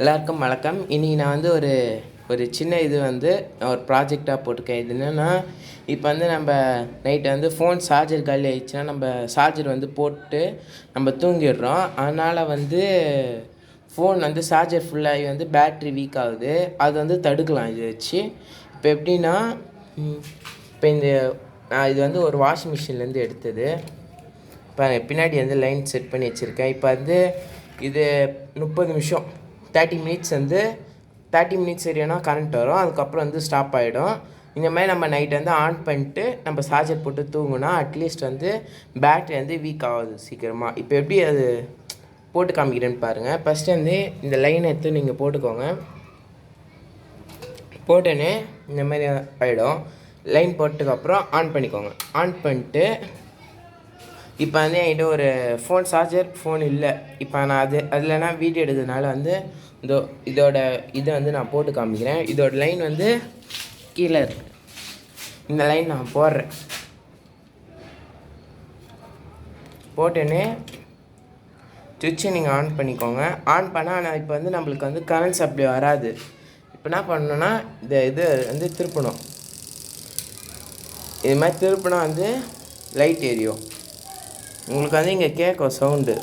எல்லாருக்கும் வணக்கம். இன்றைக்கி நான் வந்து ஒரு சின்ன இது வந்து ஒரு ப்ராஜெக்டாக போட்டிருக்கேன். இது என்னென்னா, இப்போ வந்து நம்ம நைட்டு வந்து ஃபோன் சார்ஜர் காலி ஆகிடுச்சுன்னா நம்ம சார்ஜர் வந்து போட்டு நம்ம தூங்கிடுறோம். அதனால் வந்து ஃபோன் வந்து சார்ஜர் ஃபுல்லாகி வந்து பேட்ரி வீக் ஆகுது. அது வந்து தடுக்கலாம் இது வச்சு. இப்போ எப்படின்னா, இப்போ நான் இது வந்து ஒரு வாஷிங் மிஷின்லேருந்து எடுத்தது. இப்போ பின்னாடி வந்து லைன் செட் பண்ணி வச்சுருக்கேன். இப்போ வந்து இது 30 நிமிஷம் 30 மினிட்ஸ் வந்து 30 மினிட்ஸ் வரையும்னா கரண்ட் வரும். அதுக்கப்புறம் வந்து ஸ்டாப் ஆகிடும். இந்த மாதிரி நம்ம நைட் வந்து ஆன் பண்ணிட்டு நம்ம சார்ஜர் போட்டு தூங்கினா அட்லீஸ்ட் வந்து பேட்ரி வந்து வீக் ஆகுது சீக்கிரமாக. இப்போ எப்படி அது போட்டு காமிக்கிறேன்னு பாருங்கள். ஃபஸ்ட்டு வந்து இந்த லைனை எடுத்து நீங்கள் போட்டுக்கோங்க. போட்டோன்னே இந்த மாதிரி ஆகிடும். லைன் போட்டதுக்கப்புறம் ஆன் பண்ணிக்கோங்க. ஆன் பண்ணிட்டு இப்போ வந்து என்கிட்ட ஒரு ஃபோன் இல்லை. இப்போ நான் அதில்னா வீடியோ எடுக்கிறதுனால வந்து இதை வந்து நான் போட்டு காமிக்கிறேன். இதோட லைன் வந்து கீழே இருக்கு. இந்த லைன் நான் போடுறேன். போட்டோன்னே சுவிட்சை நீங்கள் ஆன் பண்ணிக்கோங்க. ஆன் பண்ணால் ஆனால் இப்போ வந்து நம்மளுக்கு வந்து கரண்ட் சப்ளை வராது. இப்போ என்ன பண்ணணுன்னா இது வந்து திருப்பணும். இது மாதிரி திருப்பினா வந்து லைட் எரியும். உங்களுக்கு வந்து இங்கே கேட்கும் சவுண்டு.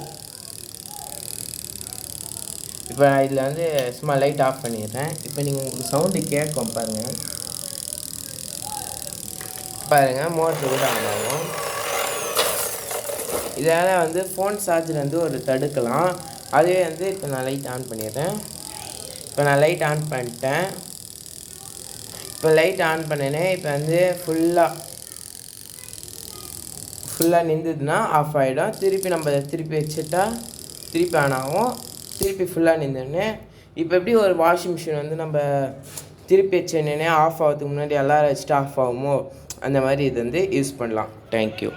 இப்போ இதில் வந்து சும்மா லைட் ஆஃப் பண்ணிடுறேன். இப்போ நீங்கள் உங்களுக்கு சவுண்டு கேட்கும் பாருங்கள் மோட்ரு கூட ஆன் ஆகும். இதால் வந்து ஃபோன் சார்ஜர் வந்து ஒரு தடுக்கலாம். அதுவே வந்து இப்போ நான் லைட் ஆன் பண்ணிடுறேன். இப்போ நான் லைட் ஆன் பண்ணிட்டேன். இப்போ லைட் ஆன் பண்ணினேன். இப்போ வந்து ஃபுல்லாக நின்றுதுன்னா ஆஃப் ஆகிடும். திருப்பி வச்சுட்டா திருப்பி ஆன் ஆகும். திருப்பி ஃபுல்லாக நின்றுன்னு இப்போ எப்படி ஒரு வாஷிங் மிஷின் வந்து நம்ம திருப்பி வச்சோன்னே ஆஃப் ஆகிறதுக்கு முன்னாடி அலாரம் வச்சுட்டு ஆஃப் ஆகுமோ, அந்த மாதிரி இது வந்து யூஸ் பண்ணலாம். தேங்க்யூ.